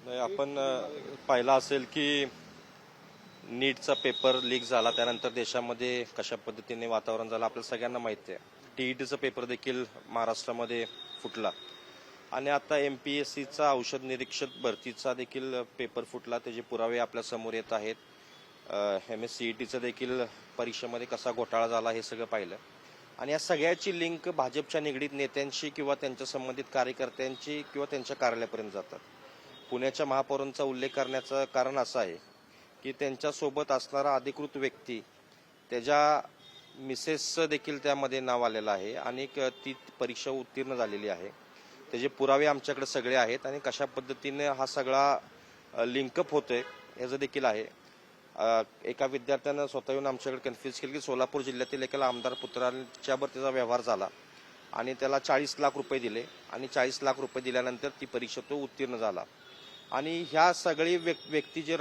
नाही, आपण पाहिलं असेल की नीटचा पेपर लीक झाला त्यानंतर देशामध्ये कशा पद्धतीने वातावरण झालं आपल्याला सगळ्यांना माहिती आहे. टीईटीचा पेपर देखील महाराष्ट्रामध्ये फुटला आणि आता MPSCचा औषध निरीक्षक भरतीचा देखील पेपर फुटला. त्याचे पुरावे आपल्या समोर येत आहेत. MSCETचा देखील परीक्षेमध्ये कसा घोटाळा झाला हे सगळं पाहिलं आणि या सगळ्याची लिंक भाजपच्या निगडीत नेत्यांशी किंवा त्यांच्या संबंधित कार्यकर्त्यांची किंवा त्यांच्या कार्यालयापर्यंत जातात. पुण्याच्या महापौरांचा उल्लेख करण्याचं कारण असं आहे की त्यांच्यासोबत असणारा अधिकृत व्यक्ती त्याच्या मिसेसचं देखील त्यामध्ये नाव आलेलं आहे आणि ती परीक्षा उत्तीर्ण झालेली आहे. त्याचे पुरावे आमच्याकडे सगळे आहेत आणि कशा पद्धतीने हा सगळा लिंकअप होतोय याचं देखील आहे. एका विद्यार्थ्यानं स्वतः येऊन आमच्याकडे कन्फ्युज केलं की सोलापूर जिल्ह्यातील एका आमदार पुत्राच्यावर त्याचा व्यवहार झाला आणि त्याला 40 लाख रुपये दिले आणि 40 लाख रुपये दिल्यानंतर ती परीक्षा तो उत्तीर्ण झाला. आणि ह्या सगळी व्यक्ती जे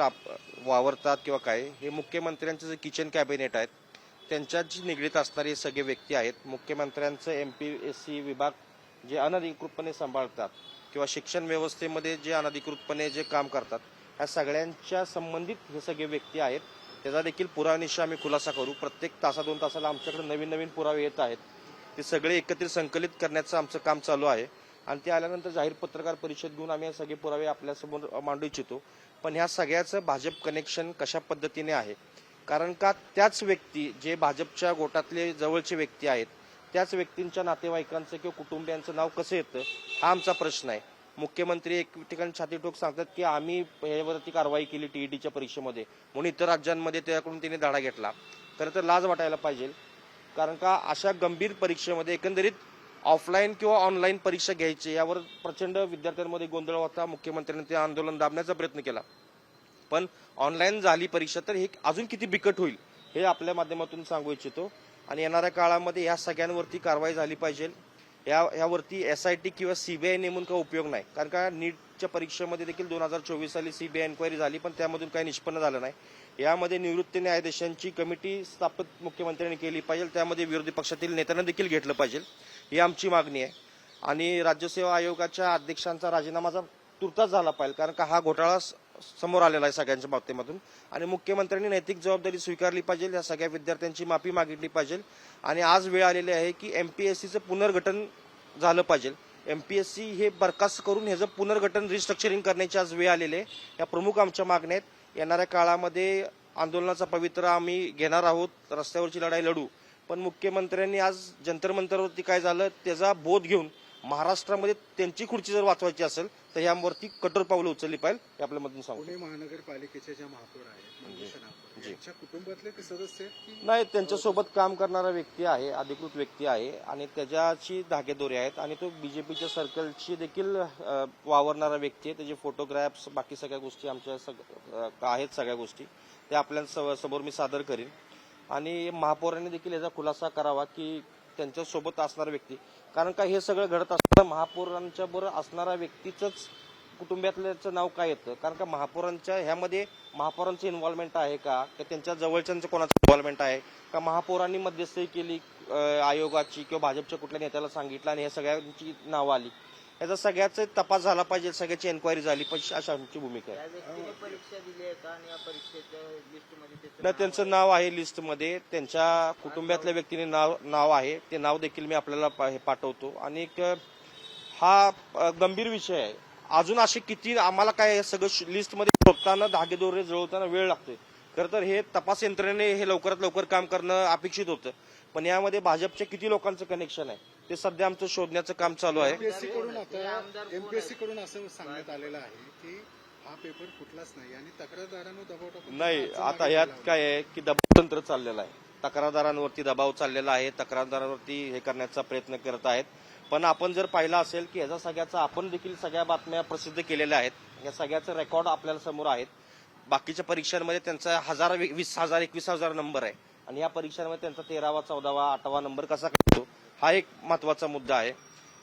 वावरतात किंवा काय हे मुख्यमंत्र्यांचं जे किचन कॅबिनेट आहेत त्यांच्याशी निगडीत असणारे हे सगळे व्यक्ती आहेत. मुख्यमंत्र्यांचं MPSC विभाग जे अनधिकृतपणे सांभाळतात किंवा शिक्षण व्यवस्थेमध्ये जे अनधिकृतपणे जे काम करतात ह्या सगळ्यांच्या संबंधित हे सगळे व्यक्ती आहेत. त्याचा देखील पुराव्यानिशी आम्ही खुलासा करू. प्रत्येक तासा 2 तासाला आमच्याकडे नवीन नवीन पुरावे येत आहेत. ते सगळे एकत्रित संकलित करण्याचं आमचं काम चालू आहे आणि ते आल्यानंतर जाहीर पत्रकार परिषद घेऊन आम्ही हे सगळे पुरावे आपल्यासमोर मांडू इच्छितो. पण ह्या सगळ्याचं भाजप कनेक्शन कशा पद्धतीने आहे, कारण का त्याच व्यक्ती जे भाजपच्या गोटातले जवळचे व्यक्ती आहेत त्याच व्यक्तींच्या नातेवाईकांचं किंवा कुटुंबियांचं नाव कसं येतं हा आमचा प्रश्न आहे. मुख्यमंत्री एक ठिकाणी छातीठोक सांगतात की आम्ही यावरती कारवाई केली टीईटीच्या परीक्षेमध्ये म्हणून इतर राज्यांमध्ये त्याकडून तिने धडा घेतला. खरं तर लाज वाटायला पाहिजे, कारण का अशा गंभीर परीक्षेमध्ये एकंदरीत ऑफलाईन किंवा ऑनलाईन परीक्षा घ्यायची यावर प्रचंड विद्यार्थ्यांमध्ये गोंधळ होता. मुख्यमंत्र्यांनी ते आंदोलन दाबण्याचा प्रयत्न केला, पण ऑनलाईन झाली परीक्षा तर हे अजून किती बिकट होईल हे आपल्या माध्यमातून सांगू इच्छितो. आणि येणाऱ्या काळामध्ये या सगळ्यांवरती कारवाई झाली पाहिजे. यावरती SIT किंवा CBI नेमून काही उपयोग नाही, कारण का नीटच्या परीक्षेमध्ये देखील 2024 साली CBI एन्क्वायरी झाली पण त्यामधून काही निष्पन्न झालं नाही. यामध्ये निवृत्त न्यायाधीशांची कमिटी स्थापित मुख्यमंत्र्यांनी केली पाहिजे, त्यामध्ये विरोधी पक्षातील नेत्यांना देखील घेतलं पाहिजे ही आमची मागणी आहे. आणि राज्यसेवा आयोगाच्या अध्यक्षांचा राजीनामा तुर्तास झाला पाहिजे, कारण का हा घोटाळा समोर आलेला आहे सगळ्यांच्या माध्यमातून आणि मुख्यमंत्र्यांनी नैतिक जबाबदारी स्वीकारली पाहिजे. या सगळ्या विद्यार्थ्यांची माफी मागितली पाहिजे आणि आज वेळ आलेली आहे की MPSCचं पुनर्गठन झालं पाहिजे. MPSC हे बरखास्त करून ह्याचं पुनर्गठन रिस्ट्रक्चरिंग करण्याची आज वेळ आलेली आहे. या प्रमुख आमच्या मागण्या आहेत. येणाऱ्या काळामध्ये आंदोलनाचा पवित्रा आम्ही घेणार आहोत, रस्त्यावरची लढाई लढू, पण मुख्यमंत्र्यांनी आज जंतर मंतरवरती काय झालं त्याचा बोध घेऊन महाराष्ट्रामध्ये त्यांची खुर्ची जर वाचवायची असेल तर यावरती कठोर पावलं उचलली पाहिजे हे आपल्यामधून सांगू. पुणे महानगरपालिकेच्या ज्या महापौर आहेत त्यांच्या कुटुंबातले ते सदस्य नाही, त्यांच्यासोबत काम करणारा व्यक्ती आहे, अधिकृत व्यक्ती आहे आणि त्याच्याची धागेदोरे आहेत आणि तो BJPच्या सर्कलची देखील वावरणारा व्यक्ती आहे. त्याचे फोटोग्राफ्स बाकी सगळ्या गोष्टी आमच्या आहेत, सगळ्या गोष्टी त्या आपल्या समोर मी सादर करीन. आणि महापौरांनी देखील याचा खुलासा करावा की त्यांच्यासोबत असणारा व्यक्ती, कारण का हे सगळं घडत असताना महापौरांच्या बरोबर असणारा व्यक्तीच कुटुंबातल्याचं नाव काय येतं, कारण का महापौरांच्या ह्यामध्ये महापौरांचं इन्व्हॉल्वमेंट आहे का त्यांच्या जवळच्यांचं कोणाचं इन्व्हॉल्वमेंट आहे का, महापौरांनी मध्यस्थी केली आयोगाची किंवा भाजपच्या कुठल्या नेत्याला सांगितलं आणि ह्या सगळ्यांची नावं आली, याचा सगळ्याचा तपास झाला पाहिजे, सगळ्याची एन्क्वायरी झाली पाहिजे अशी आमची भूमिका आहे. नाही, त्यांचं नाव आहे लिस्टमध्ये, त्यांच्या कुटुंबातल्या व्यक्तीने नाव आहे, ते नाव देखील मी आपल्याला पाठवतो. आणि हा गंभीर विषय आहे. अजून असे किती आम्हाला काय सगळं लिस्टमध्ये शोधताना धागेदोरे जुळवताना वेळ लागतोय. खरं तर हे तपास यंत्रणेने हे लवकरात लवकर काम करणं अपेक्षित होतं, पण यामध्ये भाजपच्या किती लोकांचं कनेक्शन आहे ते सध्या आमचं शोधण्याचं काम चालू आहे. MPSC कडून असं सांगण्यात आलेलं आहे की हा पेपर फुटलाच नाही आणि तक्रारदारांवर दबाव टाकून नाही. आता यात काय आहे की दबाव तंत्र चाललेलं आहे, तक्रारदारांवरती दबाव चाललेला आहे, तक्रारदारांवरती हे करण्याचा प्रयत्न करत आहेत. पण आपण जर पाहिलं असेल की याचा सगळ्याचा आपण देखील सगळ्या बातम्या प्रसिद्ध केलेल्या आहेत, या सगळ्याचं रेकॉर्ड आपल्याला समोर आहेत. बाकीच्या परीक्षांमध्ये त्यांचा 1000, 20,000, 21,000 नंबर आहे आणि या परीक्षांमध्ये त्यांचा 13वा, 14वा, 8वा नंबर कसा काढतो हा एक महत्वाचा मुद्दा आहे.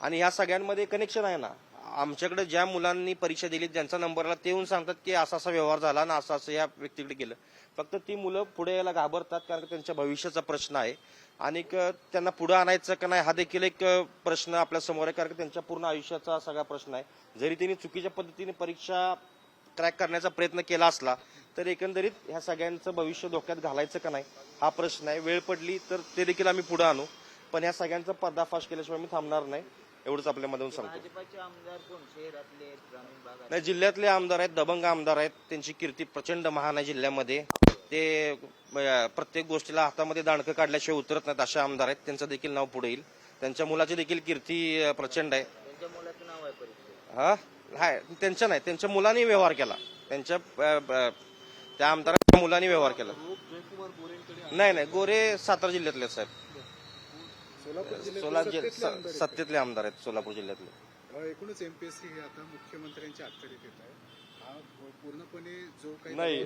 आणि या सगळ्यांमध्ये कनेक्शन आहे ना. आमच्याकडे ज्या मुलांनी परीक्षा दिली ज्यांचा नंबर आला ते येऊन सांगतात की असा असा व्यवहार झाला ना, असं असं या व्यक्तीकडे गेलं. फक्त ती मुलं पुढे यायला घाबरतात, कारण त्यांच्या भविष्याचा प्रश्न आहे आणि त्यांना पुढे आणायचं का नाही हा देखील एक प्रश्न आपल्या समोर आहे, कारण त्यांच्या पूर्ण आयुष्याचा सगळा प्रश्न आहे. जरी त्यांनी चुकीच्या पद्धतीने परीक्षा क्रॅक करण्याचा प्रयत्न केला असला तर एकंदरीत ह्या सगळ्यांचं भविष्य धोक्यात घालायचं का नाही हा प्रश्न आहे. वेळ पडली तर ते देखील आम्ही पुढे आणू, पण ह्या सगळ्यांचा पर्दाफाश केल्याशिवाय मी थांबणार नाही, एवढंच आपल्या मधून सांगतो. भाजपाचे आमदार कोण शहरातले ग्रामीण भागात? नाही, जिल्ह्यातले आमदार आहेत, दबंग आमदार आहेत, त्यांची कीर्ती प्रचंड महान आहे जिल्ह्यामध्ये. ते प्रत्येक गोष्टीला हातामध्ये दांडकं काढल्याशिवाय उतरत नाहीत असे आमदार आहेत. त्यांचं देखील नाव पुढे येईल. त्यांच्या मुलाची देखील कीर्ती प्रचंड आहे. त्यांच्या मुलाचं नाव आहे परीक्षेत. हा त्यांच्या नाही, त्यांच्या मुलांनी व्यवहार केला. त्यांच्या त्या आमदाराच्या मुलांनी व्यवहार केला. नाही, गोरे सातारा जिल्ह्यातले साहेब, सत्तेतले आमदार आहेत सोलापूर जिल्ह्यातले. एकूणच एमपीएससी हे आता मुख्यमंत्र्यांच्या अखत्यारीत येत आहे. हा पूर्णपणे जो काही नाही,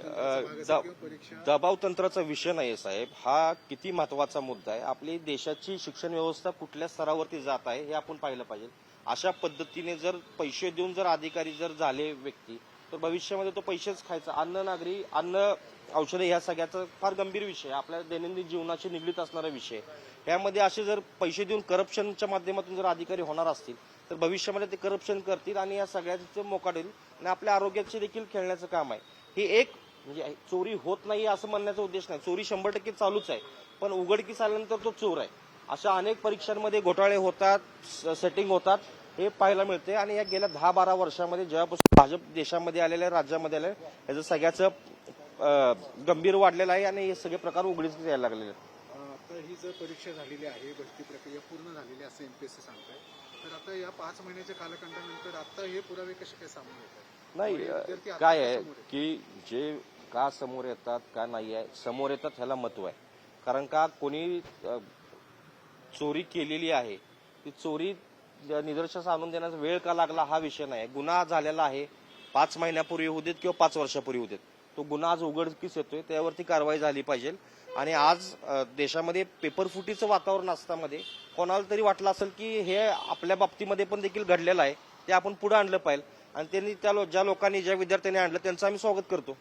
परीक्षा दबाव तंत्राचा विषय नाही साहेब. हा किती महत्वाचा मुद्दा आहे. आपली देशाची शिक्षण व्यवस्था कुठल्या स्तरावरती जात आहे हे आपण पाहिलं पाहिजे. अशा पद्धतीने जर पैसे देऊन जर अधिकारी जर झाले व्यक्ती तर भविष्यामध्ये तो पैसेच खायचा. अन्न औषधे ह्या सगळ्याचा फार गंभीर विषय, आपल्या दैनंदिन जीवनाशी निगडीत असणारा विषय. यामध्ये असे जर पैसे देऊन करप्शनच्या माध्यमातून जर अधिकारी होणार असतील तर भविष्यामध्ये ते करप्शन करतील आणि या सगळ्याचे मोकाट होईल आणि आपल्या आरोग्याचे देखील खेळण्याचं काम आहे. ही एक म्हणजे चोरी होत नाही असं म्हणण्याचा उद्देश नाही. चोरी 100% चालूच आहे, पण उघडकीस आल्यानंतर तो चोर आहे. अशा अनेक परीक्षांमध्ये घोटाळे होतात, सेटिंग होतात, हे पाहायला मिळते. आणि या गेल्या 10-12 वर्षामध्ये जेव्हापासून भाजप देशामध्ये आलेलं आहे, राज्यामध्ये आलेलं आहे, याचं सगळ्याचं गंभीर वाढलेलं आहे आणि हे सगळे प्रकार उघडीस यायला लागलेले आहेत. आता ही जर परीक्षा झालेली आहे, भरती प्रक्रिया पूर्ण झालेली आहे असं एमपीएससी सांगताय, तर आता या 5 महिन्याच्या कालखंडानंतर आता हे पुरावे कसे काय समोर येतात? नाही, काय आहे की जे का समोर येतात का नाही आहे, समोर येतात ह्याला महत्व आहे. कारण का कोणी चोरी केलेली आहे, ती चोरी निदर्शनास आणून देण्याचा वेळ का लागला हा विषय नाही. गुन्हा झालेला आहे, 5 महिन्यापूर्वी होऊ देत किंवा 5 वर्षापूर्वी होऊ देत, तो गुन्हा आज उघडकीस येतोय, त्यावरती कारवाई झाली पाहिजे. आणि आज देशामध्ये पेपरफुटीचं वातावरण असतामध्ये कोणाला तरी वाटलं असेल की हे आपल्या बाबतीमध्ये पण देखील घडलेलं आहे, ते आपण पुढे आणलं पाहिजे. आणि त्यांनी ज्या लोकांनी ज्या विद्यार्थ्यांनी आणलं त्यांचं आम्ही स्वागत करतो.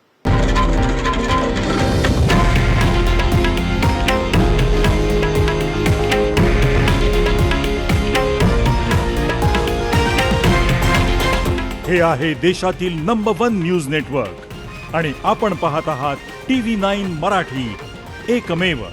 हे आहे देशातील नंबर 1 न्यूज नेटवर्क आणि आपण पाहत आहात TV9 मराठी, एकमेव.